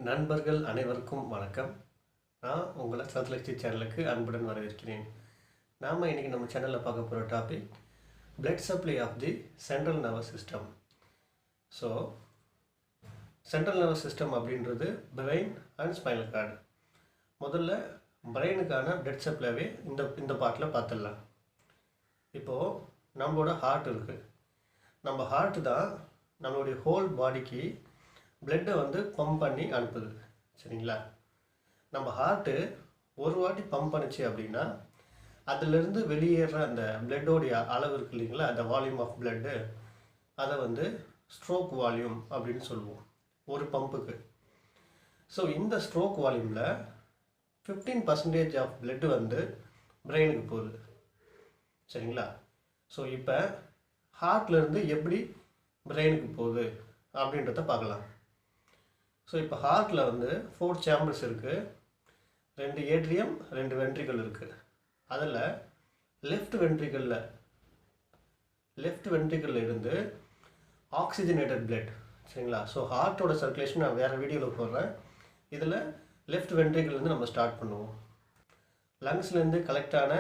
நண்பர்கள் அனைவருக்கும் வணக்கம். நான் உங்களை சத்லக்ஷ்மி சேனலுக்கு அன்புடன் வரவேற்கிறேன். நாம் இன்றைக்கி நம்ம சேனலில் பார்க்க போகிற topic blood supply of the central nervous system. So central nervous system அப்படின்றது பிரெயின் அண்ட் ஸ்பைனல் கார்டு. முதல்ல பிரெயினுக்கான பிளட் சப்ளைவே இந்த பார்ட்டில் பார்த்துடலாம். இப்போது நம்மளோட ஹார்ட் இருக்குது. நம்ம ஹார்ட்டு தான் நம்மளுடைய ஹோல் பாடிக்கு பிளட்டை பம்ப் பண்ணி அனுப்புது. சரிங்களா? நம்ம ஹார்ட்டு ஒரு வாட்டி பம்ப் பண்ணிச்சு அப்படின்னா அதிலிருந்து வெளியேற அந்த பிளட்டோடைய அளவு இருக்குது இல்லைங்களா, அந்த வால்யூம் ஆஃப் பிளட்டு, அதை ஸ்ட்ரோக் வால்யூம் அப்படின்னு சொல்லுவோம் ஒரு பம்புக்கு. ஸோ இந்த ஸ்ட்ரோக் வால்யூமில் 15% ஆஃப் பிளட்டு பிரெயினுக்கு போகுது. சரிங்களா? ஸோ இப்போ ஹார்ட்லேருந்து எப்படி பிரெயினுக்கு போகுது அப்படின்றத பார்க்கலாம். ஸோ இப்போ ஹார்ட்டில் 4 சேம்பர்ஸ் இருக்குது. 2 ஏட்ரியம் 2 வென்ட்ரிக்கல் இருக்குது. அதில் லெஃப்ட் வென்ட்ரிக்கலில் இருந்து ஆக்சிஜனேட்டட் பிளட். சரிங்களா? ஸோ ஹார்ட்டோட சர்க்குலேஷன் நான் வேறு வீடியோவில் போடுறேன். இதில் லெஃப்ட் வென்ட்ரிக்கல்லேருந்து நம்ம ஸ்டார்ட் பண்ணுவோம். லங்ஸ்லேருந்து கலெக்ட் ஆன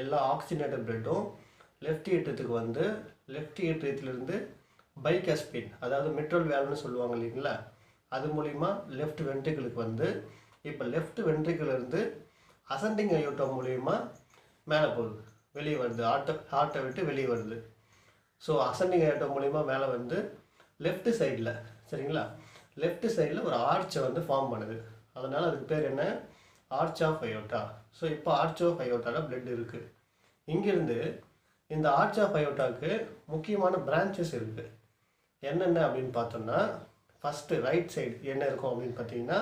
எல்லா ஆக்சிஜனேட்டட் பிளட்டும் லெஃப்ட் ஏட்ரியத்துக்கு லெஃப்ட் ஏட்ரியத்திலிருந்து பைகாஸ்பின், அதாவது மிட்ரல் வேல்வ்னு சொல்லுவாங்க இல்லைங்களா, அது மூலிமா லெஃப்ட் வென்ட்ரிக்கலுக்கு இப்போ லெஃப்ட் வென்ட்ரிக்கிலிருந்து அசெண்டிங் அயோட்டா மூலிமா மேலே போகுது, வெளியே வருது, ஹார்ட்டை விட்டு வெளியே வருது. ஸோ அசெண்டிங் அயோட்டா மூலிமா மேலே லெஃப்ட் சைடில், சரிங்களா, லெஃப்ட் சைடில் ஒரு ஆர்ச்சை ஃபார்ம் பண்ணுது. அதனால் அதுக்கு பேர் என்ன? Arch of aorta. ஸோ இப்போ ஆர்ச் ஆஃப் அயோட்டாவில் பிளட் இருக்குது. இங்கேருந்து இந்த ஆர்ச் ஆஃப் அயோட்டாவுக்கு முக்கியமான பிரான்ச்சஸ் இருக்குது. என்னென்ன அப்படின்னு பார்த்தோம்னா, ஃபஸ்ட்டு ரைட் சைடு என்ன இருக்கும் அப்படின்னு பார்த்தீங்கன்னா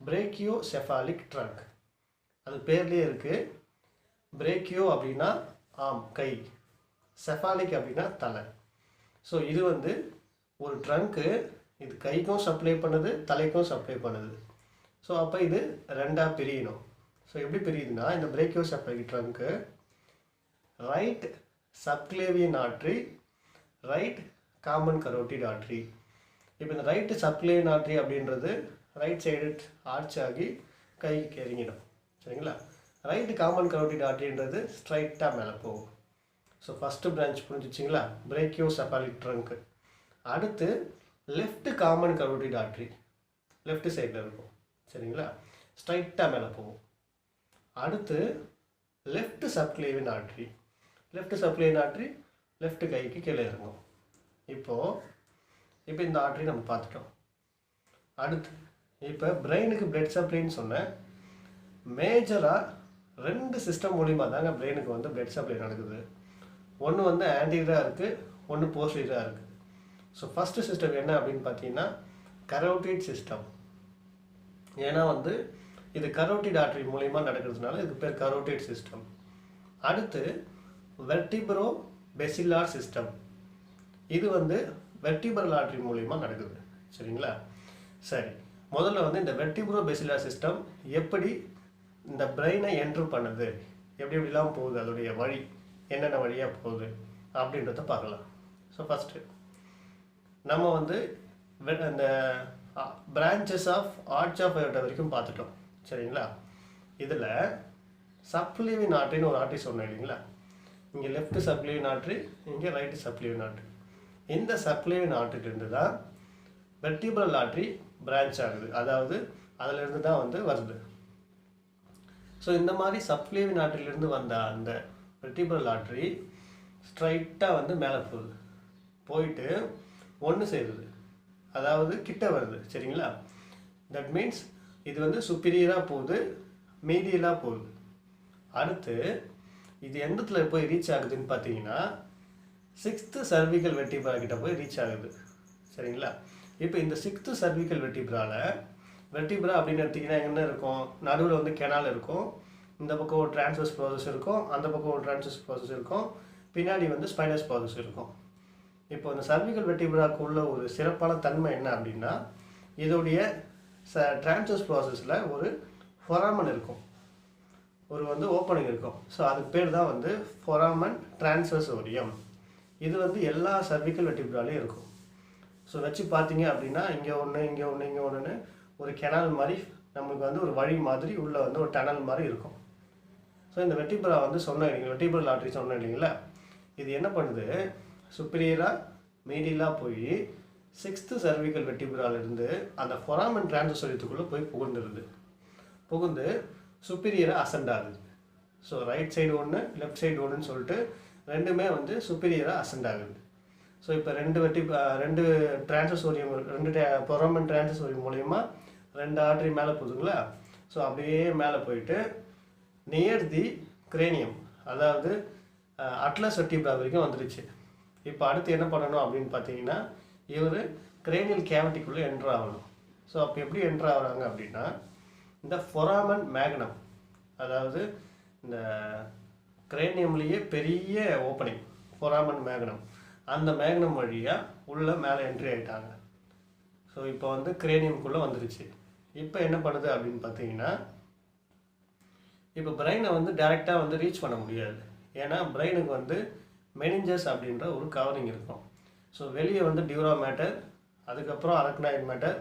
பிரேக்கியோசெஃபாலிக் ட்ரங்க். அது பேர்லேயே இருக்குது. பிரேக்கியோ அப்படின்னா ஆம், கை. செஃபாலிக் அப்படின்னா தலை. ஸோ இது ஒரு ட்ரங்க்கு. இது கைக்கும் சப்ளை பண்ணுது, தலைக்கும் சப்ளை பண்ணுது. ஸோ அப்போ இது ரெண்டாக பிரியணும். ஸோ எப்படி பிரியுதுன்னா, இந்த brachiocephalic trunk right subclavian artery, right common carotid artery. இப்போ இந்த ரைட்டு சப்க்ளேவியன் ஆர்ட்ரி அப்படின்றது ரைட் சைடு ஆர்ச் ஆகி கைக்கு இறங்கிடும். சரிங்களா? ரைட்டு காமன் கரோட்டிட் ஆர்ட்ரின்றது ஸ்ட்ரைட்டாக மேலே போகும். ஸோ ஃபஸ்ட்டு பிரான்ச் புரிஞ்சிச்சிங்களா? Brachiocephalic trunk. அடுத்து left common carotid artery left சைடில் இருக்கும். சரிங்களா? ஸ்ட்ரைட்டாக மேலே போகும். அடுத்து லெஃப்ட் சப்க்ளேவியன் ஆர்ட்ரி லெஃப்ட் கைக்கு கீழே இறங்கும். இப்போ இந்த ஆர்ட்ரி நம்ம பார்த்துட்டோம். அடுத்து இப்போ பிரெயினுக்கு பிளட் சப்ளைன்னு சொன்னேன். மேஜராக 2 சிஸ்டம் மூலிமா தாங்க பிரெயினுக்கு பிளட் சப்ளை நடக்குது. ஒன்று ஆன்டீரியராக இருக்குது, ஒன்று போஸ்டீரியராக இருக்குது. ஸோ ஃபஸ்ட்டு சிஸ்டம் என்ன அப்படின்னு பார்த்தீங்கன்னா கரோட்டிட் சிஸ்டம். ஏன்னா இது கரோட்டிட் ஆர்ட்ரி மூலிமா நடக்கிறதுனால இதுக்கு பேர் கரோட்டிட் சிஸ்டம். அடுத்து வெர்டிப்ரோ பெசிலார் சிஸ்டம். இது வெர்டிபிரல் ஆர்ட்ரி மூலிமா நடக்குது. சரிங்களா? சரி, முதல்ல இந்த வெர்டிப்ரோ பெசிலார் சிஸ்டம் எப்படி இந்த பிரெயினை என்ட்ரு பண்ணுது, எப்படிலாம் போகுது, அதோடைய வழி என்னென்ன வழியாக போகுது அப்படின்றத பார்க்கலாம். ஸோ ஃபஸ்ட்டு நம்ம இந்த branches of arch of aorta வரைக்கும் பார்த்துட்டோம். சரிங்களா? இதில் சப்க்ளேவியன் ஆர்ட்ரின்னு ஒரு ஆர்ட்ரி சொன்னேன் இல்லைங்களா? இங்கே லெஃப்ட் சப்க்ளேவியன் ஆர்ட்ரி, இங்கே ரைட்டு சப்க்ளேவியன் ஆர்ட்ரி. இந்த சப்க்ளேவியன் ஆர்ட்ரிலிருந்து தான் வெர்டிபிரல் ஆர்ட்ரி பிரான்ச் ஆகுது, அதாவது அதிலிருந்து தான் வருது. ஸோ இந்த மாதிரி சப்க்ளேவியன் ஆர்ட்ரிலிருந்து வந்த அந்த வெர்டிபிரல் ஆர்ட்ரி ஸ்ட்ரைட்டாக மேலே போயிட்டு ஒன்று சேருது, அதாவது கிட்ட வருது. சரிங்களா? தட் மீன்ஸ் இது சுப்பீரியராக போகுது, மீடியலாக போகுது. அடுத்து இது எந்தத்துல போய் ரீச் ஆகுதுன்னு பார்த்தீங்கன்னா 6th சர்விக்கல் வெர்டிப்ரா கிட்ட போய் ரீச் ஆகுது. சரிங்களா? இப்போ இந்த 6th சர்விக்கல் வெர்டிப்ரா அப்படின்னு எடுத்திங்கன்னா என்ன இருக்கும்? நடுவில் கெனால் இருக்கும், இந்த பக்கம் ஒரு டிரான்ஸ்வர்ஸ் ப்ராசஸ் இருக்கும், அந்த பக்கம் ஒரு டிரான்ஸ்வர்ஸ் ப்ராசஸ் இருக்கும், பின்னாடி ஸ்பைனஸ் ப்ராசஸ் இருக்கும். இப்போ இந்த சர்விக்கல் வெர்டிப்ராக்கு உள்ள ஒரு சிறப்பான தன்மை என்ன அப்படின்னா, இதோடைய டிரான்ஸ்வர்ஸ் ப்ராசஸில் ஒரு ஃபொராமன் இருக்கும், ஒரு ஓப்பனிங் இருக்கும். ஸோ அதுக்கு பேர் தான் ஃபொராமன் டிரான்ஸ்வர்சோரியம். இது எல்லா சர்விக்கல் வெர்டிப்ராலையும் இருக்கும். ஸோ வச்சு பார்த்தீங்க அப்படின்னா இங்கே ஒன்று, இங்கே ஒன்று, இங்கே ஒன்றுன்னு ஒரு கெனால் மாதிரி நம்மளுக்கு வந்து ஒரு வழி மாதிரி உள்ளே வந்து ஒரு டனல் மாதிரி இருக்கும். ஸோ இந்த வெர்டிப்ரா வந்து சொன்னேன் இல்லைங்களா, வெர்டிபிரல் ஆர்டரி சொன்னேன் இல்லைங்களா, இது என்ன பண்ணுது, சுப்பீரியராக மீடியலாக போய் 6th cervical வெர்டிபிராலிருந்து அந்த ஃபொராமன் டிரான்ஸோரியத்துக்குள்ளே போய் புகுந்து சுப்பீரியராக அசெண்ட் ஆகுது. ஸோ ரைட் சைடு ஒன்று லெஃப்ட் சைடு ஒன்றுன்னு சொல்லிட்டு ரெண்டுமே வந்து சுப்பீரியராக அசெண்ட் ஆகுது. ஸோ இப்போ ரெண்டு டிரான்ஸோரியம் ஃபொராமன் டிரான்ஸோரியம் மூலயமா 2 ஆர்டரி மேலே போகுதுங்களா. ஸோ அப்படியே மேலே போயிட்டு நியர் தி கிரேனியம், அதாவது அட்லஸ் வெர்டிப்ரா வரைக்கும் வந்துருச்சு. இப்போ அடுத்து என்ன பண்ணணும் அப்படின்னு பார்த்தீங்கன்னா, இவர் கிரேனியல் கேவிட்டிக்குள்ளே என்ட்ரு ஆகணும். ஸோ அப்போ எப்படி என்ட்ரு ஆகுறாங்க அப்படின்னா, இந்த ஃபொராமன் மேக்னம், அதாவது இந்த கிரேனியம்லேயே பெரிய ஓப்பனிங் ஃபொராமன் மேக்னம், அந்த மேக்னம் வழியாக உள்ளே மேலே என்ட்ரி ஆகிட்டாங்க. ஸோ இப்போ வந்து கிரேனியம்குள்ளே வந்துருச்சு. இப்போ என்ன பண்ணுது அப்படின்னு பார்த்தீங்கன்னா, இப்போ பிரெயினை வந்து டைரெக்டாக வந்து ரீச் பண்ண முடியாது. ஏன்னா பிரெயினுக்கு வந்து மெனிஞ்சஸ் அப்படின்ற ஒரு கவரிங் இருக்கும். ஸோ வெளியே வந்து டியூரா மேட்டர், அதுக்கப்புறம் அரக்னாய்ட் மேட்டர்,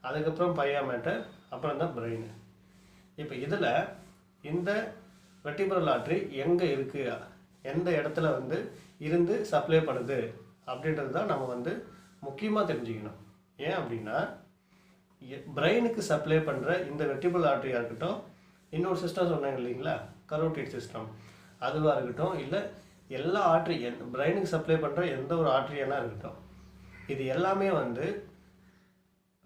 அதுக்கப்புறம் பையா மேட்டர், அப்புறம் தான் பிரெயின். இப்போ இதில் இந்த வெர்டிபிரல் ஆர்டரி எங்கே இருக்குது, எந்த இடத்துல வந்து இருந்து சப்ளை பண்ணுது அப்படின்றது தான் நம்ம வந்து முக்கியமாக தெரிஞ்சுக்கணும். ஏன் அப்படின்னா, பிரெயினுக்கு சப்ளை பண்ணுற இந்த வெர்டிபிரல் ஆர்டரியாக இருக்கட்டும், இன்னொரு சிஸ்டம் சொன்னாங்க இல்லைங்களா, கரோட்டிட் சிஸ்டம், அதுவாக இருக்கட்டும், இல்லை எல்லா ஆர்டரி பிரெயினுக்கு சப்ளை பண்ணுற எந்த ஒரு ஆர்டரியானா இருக்கட்டும், இது எல்லாமே வந்து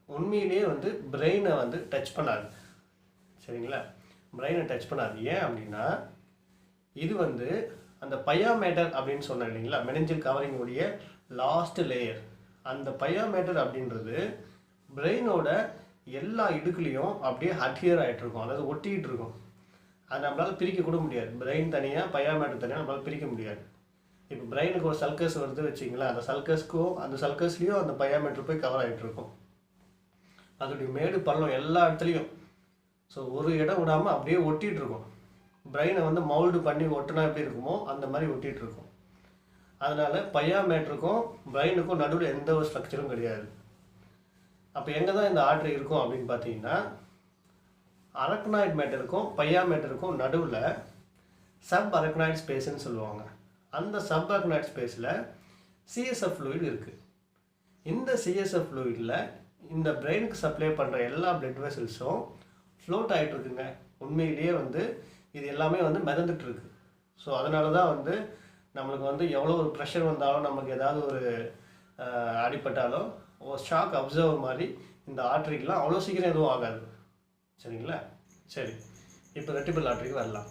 உண்மையிலேயே வந்து பிரெயினை வந்து டச் பண்ணாது. சரிங்களா, பிரெயினை டச் பண்ணாது. ஏன் அப்படின்னா, இது வந்து அந்த பையா மேட்டர் அப்படின்னு சொன்னேன் இல்லைங்களா, மெனிஞ்சல் கவரிங்குடைய லாஸ்ட் லேயர். அந்த பையா மேட்டர் அப்படின்றது பிரெயினோட எல்லா இடுக்குலையும் அப்படியே அட்ஹியர் ஆகிட்டு இருக்கும், அதாவது ஒட்டிகிட்டு இருக்கும். அது நம்மளால் பிரிக்க கூட முடியாது. பிரெயின் தனியாக பையா மேட்டர் தனியாக நம்மளால் பிரிக்க முடியாது. இப்போ பிரெயினுக்கு ஒரு சல்கஸ் வருது வச்சிங்களா, அந்த சல்கஸ்க்கும் அந்த சல்கஸ்லேயும் அந்த பையா மேட்டர் போய் கவர் ஆகிட்டு இருக்கும். அதோடைய மேடு பள்ளம் எல்லா இடத்துலையும். ஸோ ஒரு இடம் விடாமல் அப்படியே ஒட்டிகிட்டு இருக்கும். பிரெயினை வந்து மவுல்டு பண்ணி ஒட்டினா எப்படி இருக்குமோ அந்த மாதிரி ஒட்டிகிட்டு இருக்கும். அதனால் பையா மேட்டருக்கும் பிரெயினுக்கும் நடுவில் எந்த ஒரு ஸ்ட்ரக்சரும் கிடையாது. அப்போ எங்கே தான் இந்த ஆர்டரி இருக்கும் அப்படின்னு பார்த்தீங்கன்னா, அரக்னாய்ட் மேட்டருக்கும் பையா மேட்டருக்கும் நடுவில் சப் அரக்னாய்ட் ஸ்பேஸ்ன்னு சொல்லுவாங்க. அந்த சப் அரக்னாய்ட் ஸ்பேஸில் சிஎஸ்எஃப் ஃப்ளூயிட் இருக்குது. இந்த சிஎஸ்எஃப் ஃப்ளூயிடில் இந்த பிரெயினுக்கு சப்ளை பண்ணுற எல்லா பிளட் வெசல்ஸும் ஃப்ளோட் ஆகிட்டு இருக்குங்க. உண்மையிலேயே வந்து இது எல்லாமே வந்து மிதந்துட்டுருக்கு. ஸோ அதனால தான் வந்து நம்மளுக்கு வந்து எவ்வளோ ஒரு ப்ரெஷர் வந்தாலும், நமக்கு ஏதாவது ஒரு அடிப்பட்டாலும் ஒரு ஷாக் அப்சர்வர் மாதிரி இந்த ஆர்டரிக்கெலாம் அவ்வளோ சீக்கிரம் எதுவும் ஆகாது. சரிங்களா, சரி, இப்போ வெர்டிபிரல் ஆர்டரிக்கு வரலாம்.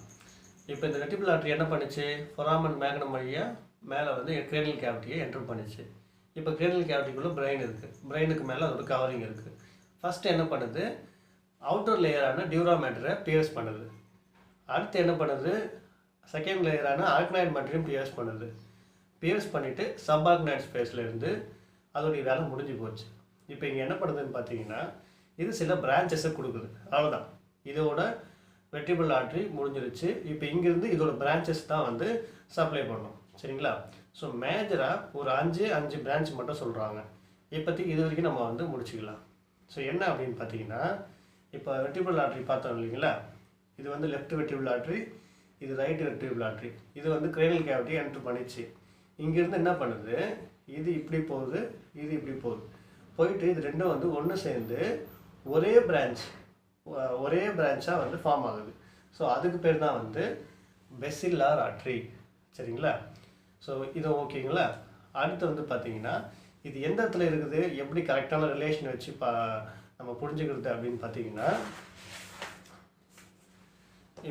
இப்போ இந்த வெர்டிபிரல் ஆர்டரி என்ன பண்ணுச்சு, ஃபொராமன் மேக்னம் வழியாக மேலே வந்து கிரேனியல் கேவிட்டியை என்டர் பண்ணிச்சு. இப்போ கிரேனியல் கேவிட்டிக்குள்ளே பிரெயின் இருக்குது, பிரெயினுக்கு மேலே அதோட கவரிங் இருக்குது. ஃபஸ்ட்டு என்ன பண்ணுது, அவுட்டர் லேயரான டியூரா மேட்டரை பியர்ஸ் பண்ணுது. அடுத்து என்ன பண்ணுது, செகண்ட் லேயரான ஆர்க்னாய்ட் மேட்டரையும் பியர்ஸ் பண்ணுது. பியர்ஸ் பண்ணிவிட்டு சப் ஆர்க்னாய்ட் ஸ்பேஸில் இருந்து அதோடைய வேலை முடிஞ்சு போச்சு. இப்போ இங்கே என்ன பண்ணுதுன்னு பார்த்தீங்கன்னா, இது சில பிரான்ச்சஸை கொடுக்குது, அவ்வளோதான். இதோட வெர்டிபிரல் ஆர்டரி முடிஞ்சிருச்சு. இப்போ இங்கேருந்து இதோட பிரான்ச்சஸ் தான் வந்து சப்ளை பண்ணணும். சரிங்களா, ஸோ மேஜராக ஒரு 5 பிரான்ச் மட்டும் சொல்கிறாங்க. இப்போதைக்கு இது வரைக்கும் நம்ம வந்து முடிச்சுக்கலாம். ஸோ என்ன அப்படின்னு பார்த்தீங்கன்னா, இப்போ வெர்டிபிரல் ஆர்டரி பார்த்தோம் இல்லைங்களா, இது வந்து லெஃப்ட் வெர்டிபிரல் ஆர்டரி, இது ரைட் வெர்டிபிரல் ஆர்டரி. இது வந்து கிரேனியல் கேவிட்டி என்ட்ரு பண்ணிச்சு. இங்கேருந்து என்ன பண்ணுது, இது இப்படி போகுது, இது இப்படி போகுது, போயிட்டு இது ரெண்டும் வந்து ஒன்று சேர்ந்து ஒரே பிரான்ச்சாக வந்து ஃபார்ம் ஆகுது. ஸோ அதுக்கு பேர் தான் வந்து பெசில்லார் ஆர்டரி. சரிங்களா, ஸோ இது ஓகேங்களா. அடுத்து வந்து பார்த்தீங்கன்னா, இது எந்த இடத்துல இருக்குது, எப்படி கரெக்டான ரிலேஷன் வச்சு நம்ம புரிஞ்சுக்கிறது அப்படின்னு பார்த்தீங்கன்னா,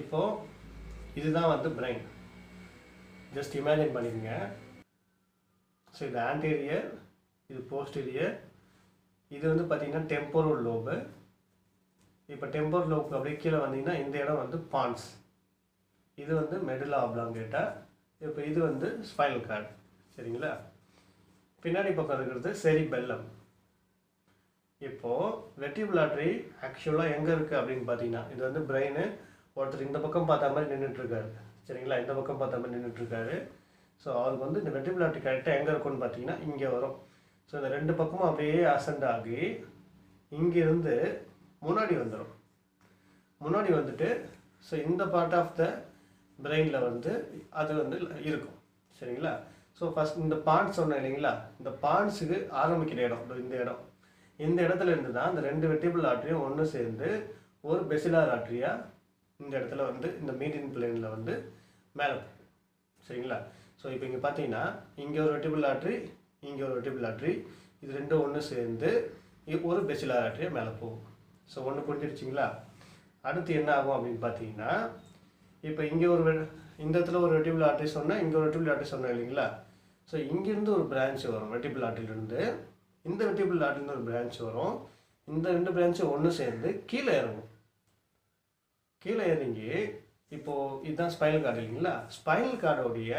இப்போது இதுதான் வந்து பிரெயின். ஜஸ்ட் இமேஜின் பண்ணிக்கோங்க. ஸோ இது ஆன்டீரியர், இது போஸ்டீரியர், இது வந்து பார்த்திங்கன்னா டெம்போரல் லோபு. இப்போ டெம்போரல் லோபுக்கு அப்படியே கீழே வந்தீங்கன்னா இந்த இடம் வந்து பான்ஸ், இது வந்து மெடுலா ஆப்லாங்கேட்டா, இப்போ இது வந்து ஸ்பைனல் கார்டு. சரிங்களா, பின்னாடி பக்கம் இருக்கிறது செரிபெல்லம். இப்போது வெர்டிபிரல் ஆர்டரி ஆக்சுவலாக எங்கே இருக்குது அப்படின்னு பார்த்தீங்கன்னா, இது வந்து பிரெயின், ஒருத்தர் இந்த பக்கம் பார்த்த மாதிரி நின்றுட்டுருக்காரு. சரிங்களா, இந்த பக்கம் பார்த்த மாதிரி நின்றுட்டுருக்காரு. ஸோ அவருக்கு வந்து இந்த வெர்டிபிரல் ஆர்டரி கரெக்டாக எங்கே இருக்குன்னு பார்த்தீங்கன்னா இங்கே வரும். ஸோ இந்த ரெண்டு பக்கமும் அப்படியே அசெண்ட் ஆகி இங்கேருந்து முன்னாடி வந்துடும். முன்னாடி வந்துட்டு ஸோ இந்த பார்ட் ஆஃப் த பிரெயினில் வந்து அது வந்து இருக்கும். சரிங்களா? ஸோ ஃபஸ்ட் இந்த பான்ஸ் சொன்னேன் இல்லைங்களா, இந்த பான்ஸுக்கு ஆரம்பிக்கிற இடம் இந்த இடத்துல இருந்து தான் இந்த 2 வெர்டிபிள் ஆர்டரியும் ஒன்று சேர்ந்து ஒரு பெசிலார் ஆர்டரியாக இந்த இடத்துல வந்து இந்த மீடியன் பிளேனில் வந்து மேலே போகும். சரிங்களா? ஸோ இப்போ இங்கே பார்த்தீங்கன்னா இங்கே ஒரு வெர்டிபிள் ஆர்டரி, இங்கே ஒரு வெர்டிபிள் ஆர்டரி, இது ரெண்டும் ஒன்று சேர்ந்து ஒரு பெசிலார் ஆர்டரியாக மேலே போகும். ஸோ ஒன்று புரிஞ்சிருச்சிங்களா? அடுத்து என்ன ஆகும் அப்படின்னு பார்த்தீங்கன்னா, இப்போ இங்கே இந்த இடத்துல ஒரு வெர்டிபிள் ஆர்டரி சொன்னேன், இங்கே ஒரு வெர்டிபிள் ஆர்டரி சொன்னேன் இல்லைங்களா. ஸோ இங்கேருந்து ஒரு பிரான்ச் வரும் வெர்டிபிள் ஆர்டரியிலேருந்து, இந்த வெர்டிபிள் ஆர்டரிலேருந்து ஒரு பிரான்ச் வரும். இந்த 2 பிரான்ச்சும் ஒன்று சேர்ந்து கீழே இறங்கும். கீழே இறங்கி இப்போது இதுதான் ஸ்பைனல் கார்டு இல்லைங்களா. ஸ்பைனல் கார்டோடைய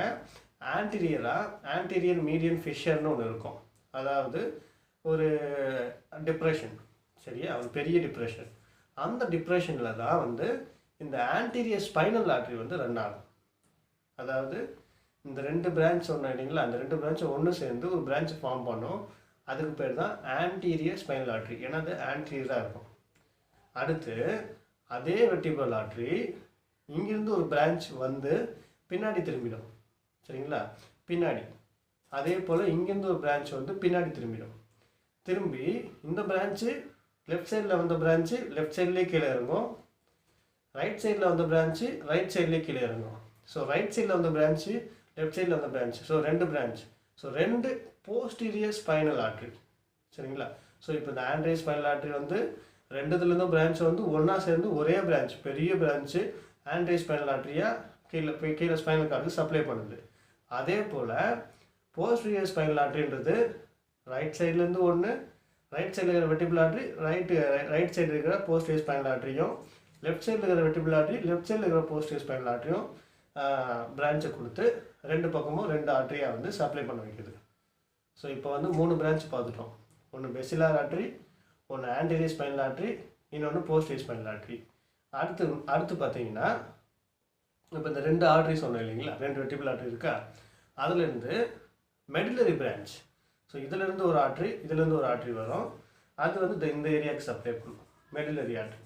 ஆன்டீரியர் மீடியன் ஃபிஷர்னு ஒன்று இருக்கும். அதாவது ஒரு டிப்ரெஷன், சரியா, ஒரு பெரிய டிப்ரெஷன். அந்த டிப்ரெஷனில் தான் வந்து இந்த ஆன்டீரியர் ஸ்பைனல் ஆர்டரி வந்து ரன் ஆகும். அதாவது இந்த 2 பிரான்ச் சொன்னேன் இல்லைங்களா, அந்த 2 பிரான்ச்சும் ஒன்று சேர்ந்து ஒரு பிரான்ச் ஃபார்ம் பண்ணும். அதுக்கு பேர் தான் ஆன்டீரியர் ஸ்பைனல் ஆர்டரி. ஏன்னா அது ஆன்டீரியராக இருக்கும். அடுத்து அதே வெர்டிபிள் ஆர்டரி இங்கிருந்து ஒரு பிரான்ச் வந்து பின்னாடி திரும்பிடும். சரிங்களா? பின்னாடி அதே போல் இங்கேருந்து ஒரு பிரான்ச் வந்து பின்னாடி திரும்பி இந்த பிரான்ச்சு லெஃப்ட் சைடில் வந்த பிரான்ச்சு லெஃப்ட் சைட்லேயே கீழே இறங்கும், ரைட் சைடில் வந்த பிரான்ச்சு ரைட் சைட்லேயே கீழே இறங்கும். ஸோ ரைட் சைடில் வந்த பிரான்ச்சு லெஃப்ட் சைடில் வந்த branch, so 2 branch, so 2 posterior spinal artery. சரிங்களா? ஸோ இப்போ இந்த ஆன்டீரியர் ஸ்பைனல் ஆர்டரி வந்து 2 பிரான்ச் வந்து ஒன்றா சேர்ந்து ஒரே பிரான்ச், பெரிய பிரான்ச்சு ஆன்டீரியர் ஸ்பைனல் ஆர்டரியாக கீழே ஸ்பைனல் கார்டுக்கு சப்ளை பண்ணுது. அதே போல் போஸ்டீரியர் ஸ்பைனல் ஆர்டரின்றது ரைட் சைட்லேருந்து ஒன்று, ரைட் சைடில் இருக்கிற வெர்டிபிள் ஆர்டரி ரைட் சைடில் இருக்கிற போஸ்டீரியர் ஸ்பைனல் ஆர்டரியும், லெஃப்ட் சைடில் இருக்கிற வெர்டிபிள் ஆர்டரி லெஃப்ட் சைடில் இருக்கிற போஸ்டீரியர் ஸ்பைனல் ஆர்டரியும் பிரான்ச்சை கொடுத்து 2 பக்கமும் 2 ஆர்டரியாக வந்து சப்ளை பண்ண வைக்குது. ஸோ இப்போ வந்து 3 பிரான்ச் பார்த்துட்டோம். ஒன்று பெசிலார் ஆர்டரி, ஒன்று ஆன்டீரியர் ஸ்பைனல் ஆர்டரி, இன்னொன்று போஸ்டீரியர் ஸ்பைனல் ஆர்டரி. அடுத்து பார்த்தீங்கன்னா இப்போ இந்த 2 ஆர்டரி சொன்னோம் இல்லைங்களா, 2 வெர்டிபிள் ஆர்டரி இருக்கா, அதுலேருந்து மெடிலரி பிரான்ச். ஸோ இதிலேருந்து ஒரு ஆர்டரி, இதிலேருந்து ஒரு ஆர்டரி வரும். அது வந்து இந்த ஏரியாவுக்கு சப்ளை பண்ணும், மெடிலரி ஆர்டரி.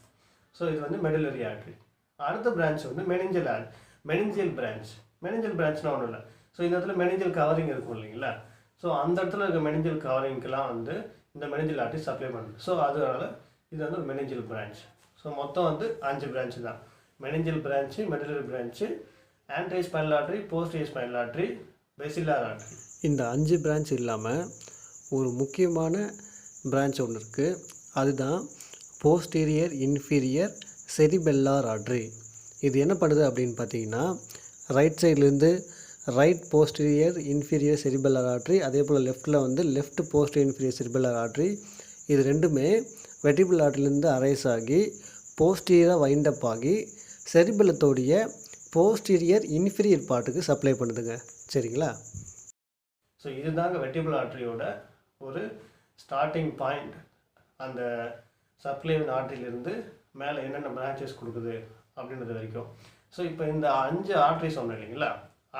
ஸோ இது வந்து மெடிலரி ஆர்டரி. அடுத்த பிரான்ச் வந்து மெனிஞ்சியல் பிரான்ச். மெனிஞ்சியல் பிரான்ச்னா ஒன்றும் இல்லை. ஸோ இந்த இடத்துல மெனிஞ்சியல் கவரிங் இருக்கும் இல்லைங்களா. ஸோ அந்த இடத்துல இருக்க மெனிஞ்சியல் கவரிங்க்கெலாம் வந்து இந்த மெனிஞ்சியல் ஆர்டரி சப்ளை பண்ணுது. ஸோ அதனால் இது வந்து ஒரு மெனிஞ்சியல் பிரான்ச். ஸோ மொத்தம் வந்து 5 பிரான்ச்சு தான். Meningeal branch, medullary branch, anterior spinal artery, posterior spinal artery, basilar artery. இந்த 5 பிரான்ச் இல்லாமல் ஒரு முக்கியமான பிரான்ச் ஒன்று இருக்குது. அதுதான் போஸ்டீரியர் இன்ஃபீரியர் செரிபெல்லார் ஆர்டரி. இது என்ன பண்ணுது அப்படின்னு பார்த்தீங்கன்னா, ரைட் சைட்லேருந்து right posterior inferior cerebellar artery, அதே போல் லெஃப்ட்டில் வந்து left posterior inferior cerebellar artery, இது ரெண்டுமே வெர்டிபிள் ஆர்டரிலேருந்து அரைஸ் ஆகி போஸ்டீரியராக வைண்டப் ஆகி செரிபெல்லத்தோடைய போஸ்டீரியர் இன்ஃபீரியர் பார்ட்டுக்கு சப்ளை பண்ணுதுங்க. சரிங்களா? ஸோ இதுதாங்க வெர்டிபிள் ஆர்டரியோட ஒரு ஸ்டார்டிங் பாயிண்ட். அந்த சப்ளைவின் ஆர்டரியிலேருந்து மேலே என்னென்ன பிரான்ச்சஸ் கொடுக்குது அப்படின்றது வரைக்கும். ஸோ இப்போ இந்த 5 ஆர்டரி சொன்னோம் இல்லைங்களா,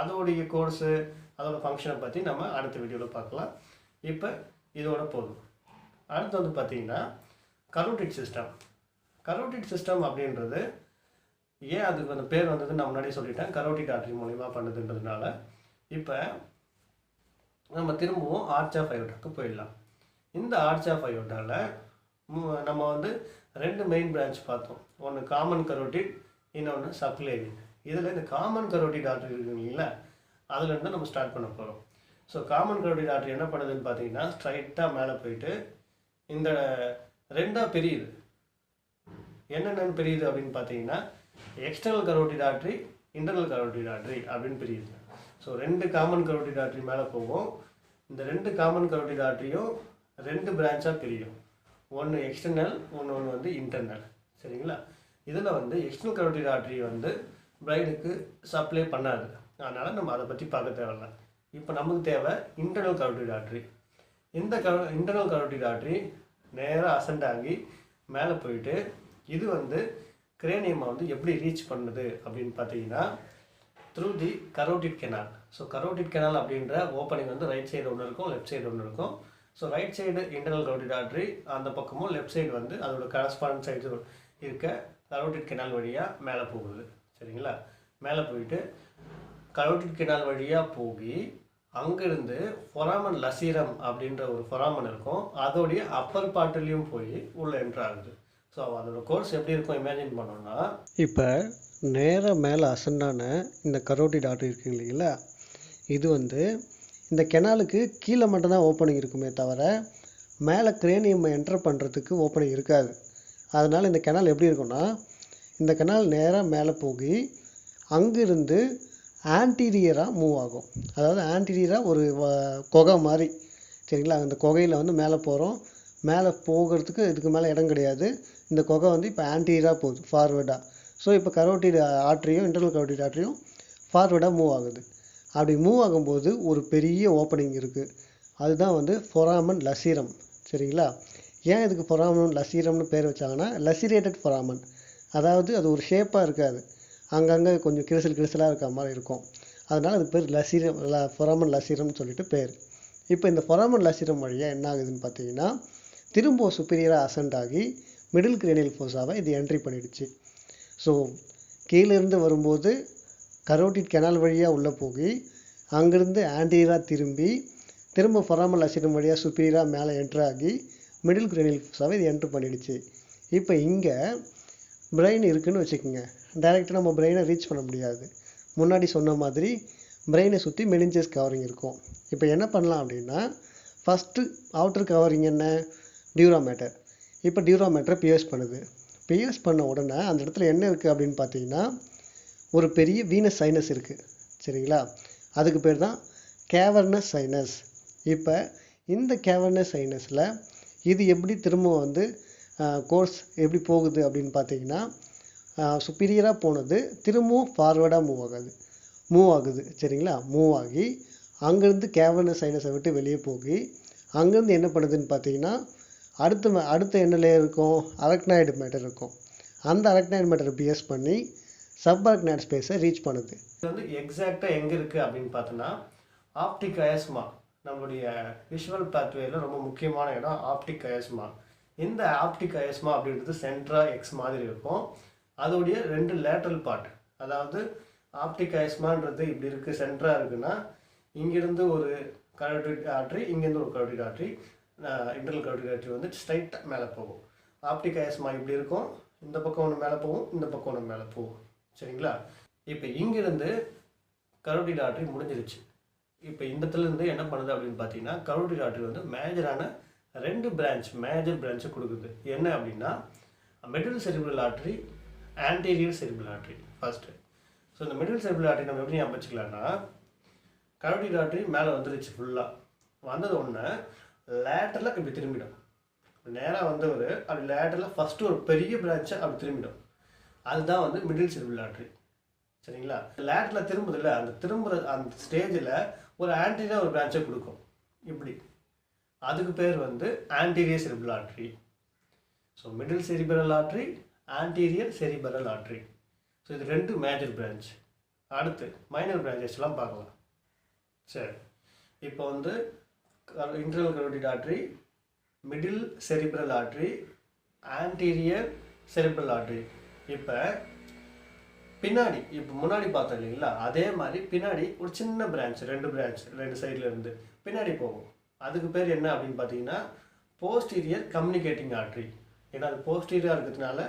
அதோடைய கோர்ஸு அதோட ஃபங்க்ஷனை பற்றி நம்ம அடுத்த வீடியோவில் பார்க்கலாம். இப்போ இதோட போதும். அடுத்து வந்து பார்த்திங்கன்னா கரோட்டிட் சிஸ்டம் அப்படின்றது ஏன் அதுக்கு அந்த பேர் வந்ததுன்னு நான் முன்னாடியே சொல்லிட்டேன். கரோட்டிட் ஆர்டரி மூலிமா பண்ணுதுன்றதுனால. இப்போ நம்ம திரும்பவும் ஆர்ச் ஆஃப் அயோட்டாவுக்கு போயிடலாம். இந்த ஆர்ச் ஆஃப் அயோட்டாவில் நம்ம வந்து 2 மெயின் பிரான்ச் பார்த்தோம். ஒன்று காமன் கரோட்டிட், இன்னொன்று சப்க்ளேவியன். இதில் இந்த காமன் கரோட்டிட் ஆர்டரி இருக்கு இல்லைங்களா, அதுலேருந்து நம்ம ஸ்டார்ட் பண்ண போகிறோம். ஸோ காமன் கரோட்டிட் ஆர்டரி என்ன பண்ணுதுன்னு பார்த்தீங்கன்னா, ஸ்ட்ரைட்டாக மேலே போயிட்டு இந்த 2ஆக பிரியுது. என்னென்னு பிரியுது அப்படின்னு பார்த்தீங்கன்னா, external carotid artery, internal carotid artery அப்படின்னு பிரியுது. ஸோ 2 காமன் கரோட்டிட் ஆர்டரி மேலே போகும். இந்த 2 காமன் கரோட்டிட் ஆர்டரியும் 2 பிரான்ச்சாக பிரியும். ஒன்று எக்ஸ்டர்னல், ஒன்று வந்து இன்டர்னல். சரிங்களா? இதில் வந்து எக்ஸ்டர்னல் கரோட்டிட் ஆர்டரி வந்து பிரைடுக்கு சப்ளை பண்ணாது, அதனால் நம்ம அதை பற்றி பார்க்க தேவையில்ல. இப்போ நமக்கு தேவை இன்டர்னல் கரோட்டிட் ஆர்டரி. இந்த இன்டர்னல் கரோட்டிட் ஆர்டரி நேராக அசெண்ட் ஆகி மேலே போயிட்டு இது வந்து கிரேனியமை வந்து எப்படி ரீச் பண்ணுது அப்படின்னு பார்த்தீங்கன்னா, through the carotid canal. So carotid canal அப்படின்ற ஓப்பனிங் வந்து ரைட் சைடு ஒன்று இருக்கும், லெஃப்ட் சைடு ஒன்று இருக்கும். So right side internal carotid artery, அந்த பக்கமும் லெஃப்ட் சைடு வந்து அதோட கரஸ்பாண்ட் சைடு இருக்க கரோட்டிட் கெனால் வழியாக மேலே போகுது. சரிங்களா? மேலே போயிட்டு கரோட்டிட் கெனால் வழியாக போய் அங்கேருந்து ஃபொராமன் லசீரம் அப்படின்ற ஒரு ஃபொராமன் இருக்கும், அதோடைய அப்பர் பார்ட்லேயும் போய் உள்ளே என்ட்ரு ஆகுது. ஸோ அதோட கோர்ஸ் எப்படி இருக்கும் இமேஜின் பண்ணோம்னா, இப்போ நேராக மேலே அசண்டான இந்த கரோட்டிட் ஆர்டரி இருக்கு இல்லைங்களா, இது வந்து இந்த கெனாலுக்கு கீழே மட்டும்தான் ஓப்பனிங் இருக்குமே தவிர மேலே கிரேனியம் என்டர் பண்ணுறதுக்கு ஓப்பனிங் இருக்காது. அதனால் இந்த கெனால் எப்படி இருக்குன்னா, இந்த கெனால் நேராக மேலே போய் அங்கிருந்து ஆன்டீரியராக மூவ் ஆகும். அதாவது ஆன்டீரியராக ஒரு குகை மாதிரி. சரிங்களா? அந்த குகையில் வந்து மேலே போகிறோம், மேலே போகிறதுக்கு இதுக்கு மேலே இடம் கிடையாது. இந்த குகை வந்து இப்போ ஆன்டீரியராக போகுது, ஃபார்வேர்டாக. ஸோ இப்போ கரோட்டிட் ஆர்டரியும் இன்டர்னல் கரோட்டிட் ஆர்டரியும் ஃபார்வேர்டாக மூவ் ஆகுது. அப்படி மூவ் ஆகும்போது ஒரு பெரிய ஓப்பனிங் இருக்குது, அதுதான் வந்து ஃபொராமன் லசீரம். சரிங்களா? ஏன் இதுக்கு ஃபொராமன் லசீரம்னு பேர் வச்சாங்கன்னா, லசிரேட்டட் ஃபொராமன். அதாவது அது ஒரு ஷேப்பாக இருக்காது, அங்கங்கே கொஞ்சம் கிரிசலாக இருக்க மாதிரி இருக்கும். அதனால் அதுக்கு பேர் லசீரம், ஃபொராமன் லசீரம்னு சொல்லிட்டு பேர். இப்போ இந்த ஃபொராமன் லசீரம் வழியாக என்ன ஆகுதுன்னு பார்த்தீங்கன்னா, திரும்ப சுப்பீரியராக அசெண்ட் ஆகி மிடில் கிரேனியல் ஃபோஸாவை இது என்ட்ரி பண்ணிடுச்சு. ஸோ கீழேருந்து வரும்போது கரோட்டிட் கெனால் வழியாக உள்ளே போய் அங்கேருந்து ஆன்டீரியராக திரும்ப ஃபொராமன் லசீரம் வழியாக சுப்பீரியராக மேலே என்ட்ரு ஆகி மிடில் கிரேனியல் ஃபோஸாவை இது என்ட்ரு பண்ணிடுச்சு. இப்போ இங்கே பிரெயின் இருக்குதுன்னு வச்சுக்கோங்க, டைரெக்டாக நம்ம பிரெயினை ரீச் பண்ண முடியாது. முன்னாடி சொன்ன மாதிரி பிரெயினை சுற்றி மெனிஞ்சஸ் கவரிங் இருக்கும். இப்போ என்ன பண்ணலாம் அப்படின்னா, ஃபஸ்ட்டு அவுட்டர் கவரிங் என்ன, டியூரா மேட்டர். இப்போ டியூரா மேட்டரை பியர்ஸ் பண்ணுது. பியர்ஸ் பண்ண உடனே அந்த இடத்துல என்ன இருக்குது அப்படின்னு பார்த்தீங்கன்னா, ஒரு பெரிய வீனஸ் சைனஸ் இருக்குது. சரிங்களா? அதுக்கு பேர் தான் கேவர்னஸ் சைனஸ். இப்போ இந்த கேவர்னஸ் சைனஸில் இது எப்படி திரும்ப வந்து கோர்ஸ் எப்படி போகுது அப்படின்னு பார்த்தீங்கன்னா, சுப்பீரியராக போனது திரும்பவும் ஃபார்வேர்டாக மூவ் ஆகுது. சரிங்களா? மூவ் ஆகி அங்கேருந்து கேவர்னஸ் சைனஸை விட்டு வெளியே போய் அங்கேருந்து என்ன பண்ணுதுன்னு பார்த்தீங்கன்னா, அடுத்த என்ன லேயர் இருக்கும், அரக்னாய்டு மேட்டர் இருக்கும். அந்த அரக்னாய்டு மேட்டரை பிஎஸ் பண்ணி சப் அரக்னாய்டு ஸ்பேஸை ரீச் பண்ணுது. இது வந்து எக்ஸாக்டாக எங்கே இருக்குது அப்படின்னு பார்த்தோன்னா, ஆப்டிக் கயஸ்மா, நம்மளுடைய விஷுவல் பாத்வேல ரொம்ப முக்கியமான இடம் ஆப்டிக் கயஸ்மா. இந்த ஆப்டிக் கயஸ்மா அப்படின்றது சென்ட்ரா எக்ஸ் மாதிரி இருக்கும். அதோடைய 2 லேட்ரல் பார்ட், அதாவது ஆப்டிக் கயஸ்மான்றது இப்படி இருக்குது, சென்ட்ராக இருக்குன்னா இங்கேருந்து ஒரு கரோட்டிட் ஆர்டரி, இங்கேருந்து ஒரு carotid artery, internal carotid artery வந்து ஸ்ட்ரைட்டாக மேலே போகும். ஆப்டிக் கயஸ்மா இப்படி இருக்கும், இந்த பக்கம் ஒன்று மேலே போகும், இந்த பக்கம் ஒன்று மேலே போகும். சரிங்களா? இப்போ இங்கேருந்து கரோட்டிட் ஆர்டரி முடிஞ்சிருச்சு. இப்போ இந்த இடத்துலேருந்து என்ன பண்ணுது அப்படின்னு பார்த்தீங்கன்னா, கரோட்டிட் ஆர்டரி வந்து மேஜர் பிரான்ச்சை கொடுக்குது. என்ன அப்படின்னா, middle cerebral artery, anterior cerebral artery first. So இந்த மிடில் செரிப்ரல் ஆர்டரி நம்ம எப்படி ஞாபகம் வச்சுக்கலாம்னா, கரோட்டிட் ஆர்டரி மேலே வந்துருச்சு, ஃபுல்லாக வந்தது ஒன்று லேட்டரில் இப்படி திரும்பிடும். நேராக வந்து அப்படி லேட்டரில் ஃபஸ்ட்டு ஒரு பெரிய பிரான்ச்சை அப்படி திரும்பிடும். அதுதான் வந்து மிடில் செரிப்ரல் ஆர்டரி. சரிங்களா? லேட்டரில் திரும்புதில்ல, அந்த ஸ்டேஜில் ஒரு ஆன்டீரியர் ஒரு பிரான்ச்சை கொடுக்கும் இப்படி. அதுக்கு பேர் வந்து anterior cerebral artery. So middle cerebral artery, anterior cerebral artery. So இது 2 மேஜர் பிரான்ச். அடுத்து மைனர் பிரான்ச்சஸ்லாம் பார்க்கலாம். சரி, இப்போ வந்து internal carotid artery, middle cerebral artery, anterior cerebral artery. இப்போ பின்னாடி, இப்போ முன்னாடி பார்த்தோம் இல்லைங்களா, அதே மாதிரி பின்னாடி ஒரு சின்ன பிரான்ச், 2 சைடில் இருந்து பின்னாடி போகும். அதுக்கு பேர் என்ன அப்படின்னு பார்த்தீங்கன்னா, போஸ்டீரியர் கம்யூனிகேட்டிங் ஆர்டரி. ஏன்னா அது போஸ்டீரியராக இருக்கிறதுனால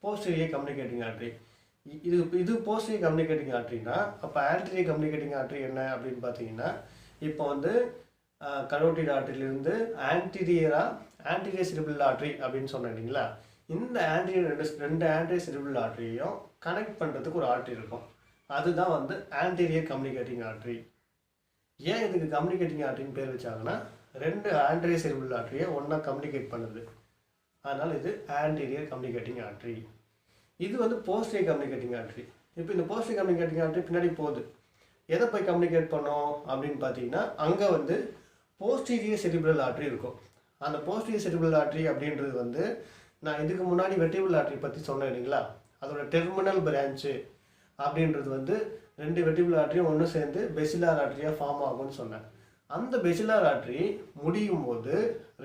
போஸ்டீரியர் கம்யூனிகேட்டிங் ஆர்டரி. இது போஸ்டீரியர் கம்யூனிகேட்டிங் ஆர்டரினா, அப்போ ஆன்டீரியர் கம்யூனிகேட்டிங் ஆர்டரி என்ன அப்படின்னு பார்த்தீங்கன்னா, இப்போ வந்து கரோட்டிட் ஆர்டரியிலிருந்து ஆன்டீரியர் செரிப்ரல் ஆர்டரி அப்படின்னு சொன்னேன் இல்லைங்களா, இந்த ரெண்டு ஆன்டீரியர் செரிப்ரல் ஆர்டரியையும் கனெக்ட் பண்ணுறதுக்கு ஒரு ஆர்டரி இருக்கும். அதுதான் வந்து ஆன்டீரியர் கம்யூனிகேட்டிங் ஆர்டரி. ஏன் இதுக்கு கம்யூனிகேட்டிங் ஆர்டரின்னு பேர் வச்சாங்கன்னா, 2 ஆன்டீரியர் செரிப்ரல் ஆர்டரியை ஒன்றா கம்யூனிகேட் பண்ணுது. அதனால் இது ஆன்டீரியர் கம்யூனிகேட்டிங் ஆர்டரி. இது வந்து போஸ்டீரியர் கம்யூனிகேட்டிங் ஆர்டரி. இப்போ இந்த போஸ்டீரியர் கம்யூனிகேட்டிங் ஆர்டரி பின்னாடி போகுது, எதை போய் கம்யூனிகேட் பண்ணோம் அப்படின்னு பார்த்தீங்கன்னா, அங்கே வந்து போஸ்டீரியர் செரிப்ரல் ஆர்டரி இருக்கும். அந்த போஸ்டீரியர் செரிப்ரல் ஆர்டரி அப்படின்றது வந்து, நான் இதுக்கு முன்னாடி வெர்டிபிள் ஆர்டரி பற்றி சொன்னேன் இல்லைங்களா, அதோட டெர்மினல் பிரான்ச்சு அப்படின்றது வந்து 2 வெர்டிபிள் ஆர்டரியும் ஒன்று சேர்ந்து பெசிலார் ஆர்டரியாக ஃபார்ம் ஆகும்னு சொன்னேன். அந்த பெசிலார் ஆர்டரி முடியும் போது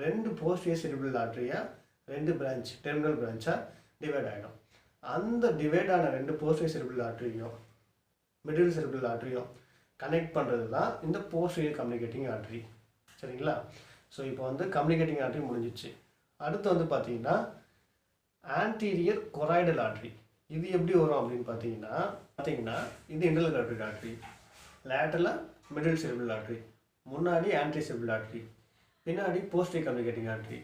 2 போஸ்டீரியர் செரிப்ரல் ஆர்டரியாக 2 பிரான்ச் டெர்மினல் பிரான்ச்சாக டிவைட் ஆகிடும். அந்த டிவைட் ஆன 2 போஸ்டீரியர் செரிப்ரல் ஆர்டரியும் மிடில் செரிப்ரல் ஆர்டரியும் கனெக்ட் பண்ணுறது தான் இந்த போஸ்டீரியர் கம்யூனிகேட்டிங் ஆர்டரி. சரிங்களா? ஸோ இப்போ வந்து கம்யூனிகேட்டிங் ஆர்டரி முடிஞ்சிச்சு. அடுத்து வந்து பார்த்தீங்கன்னா ஆன்டீரியர் கொராய்டல் ஆர்டரி. இது எப்படி வரும் அப்படின்னு பார்த்தீங்கன்னா இது இன்டர்லோகேட்டரி ஆர்டரி, லேட்டரலாக மிடில் செரிப்ரல் ஆர்டரி, முன்னாடி ஆன்டீரியர் செரிப்ரல் ஆர்டரி, பின்னாடி போஸ்டீரியர் கம்யூனிகேட்டிங் ஆர்டரி.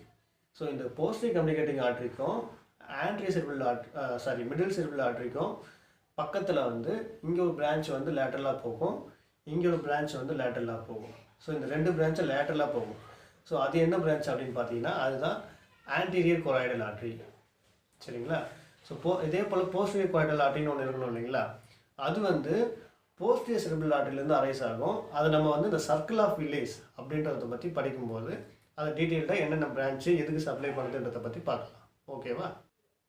ஸோ இந்த போஸ்டீரியர் கம்யூனிகேட்டிங் ஆர்டரிக்கும் ஆன்டீரியர் செரிப்ரல் மிடில் செரிப்ரல் ஆர்டரிக்கும் பக்கத்தில் வந்து இங்கே ஒரு பிரான்ச் வந்து லேட்டரலாக போகும், இங்கே ஒரு பிரான்ச் வந்து லேட்டரலாக போகும். ஸோ இந்த 2 பிரான்ச்சும் லேட்டரலாக போகும். ஸோ அது என்ன பிரான்ச் அப்படின்னு பார்த்தீங்கன்னா அதுதான் ஆன்டீரியர் கொராய்டல் ஆர்டரி. சரிங்களா? ஸோ இதே போல் போஸ்டீரியர் கொராய்டல் ஆர்டரின்னு ஒன்று இருக்கணும் இல்லைங்களா? அது வந்து போஸ்டீரியர் செரிப்ரல் ஆர்டரிலேருந்து அரைஸ் ஆகும். அதை நம்ம வந்து இந்த சர்க்கிள் ஆஃப் வில்லேஜ் அப்படின்றத பற்றி படிக்கும்போது அதை டீட்டெயில்டாக என்னென்ன பிரான்ச்சு எதுக்கு சப்ளை பண்ணுறதுன்றதை பற்றி பார்க்கலாம். ஓகேவா?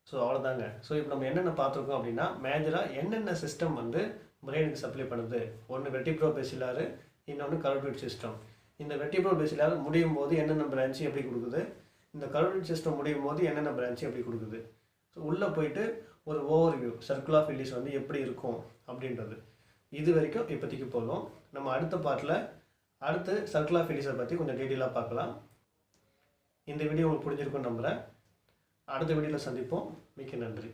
ஸோ அவ்வளோதாங்க. ஸோ இப்போ நம்ம என்னென்ன பார்த்துருக்கோம் அப்படின்னா மேஜராக என்னென்ன சிஸ்டம் வந்து பிரெயினுக்கு சப்ளை பண்ணுது. ஒன்று வெர்டிப்ரோ பேசிலாரு, இன்னொன்று கரோட்டிட் சிஸ்டம். இந்த வெர்டிப்ரோ பேசிலார் முடியும் போது என்னென்ன பிரான்ச்சு எப்படி கொடுக்குது, இந்த கரோட்டிட் சிஸ்டம் முடியும் போது என்னென்ன பிரான்ச்சு எப்படி கொடுக்குது. ஸோ உள்ளே போயிட்டு ஒரு ஓவர்வியூ சர்க்கிள் ஆஃப் வில்லேஜ் வந்து எப்படி இருக்கும் அப்படின்றது இது வரைக்கும் இப்போதைக்கு போதும். நம்ம அடுத்த பார்ட்டில் அடுத்து சர்க்கிள் ஆஃப் வில்லேஜை பற்றி கொஞ்சம் டீட்டெயிலாக பார்க்கலாம். இந்த வீடியோ உங்களுக்கு புரிஞ்சிருக்கும்னு நம்புகிறேன். அடுத்த வீடியோவில் சந்திப்போம். மிக்க நன்றி.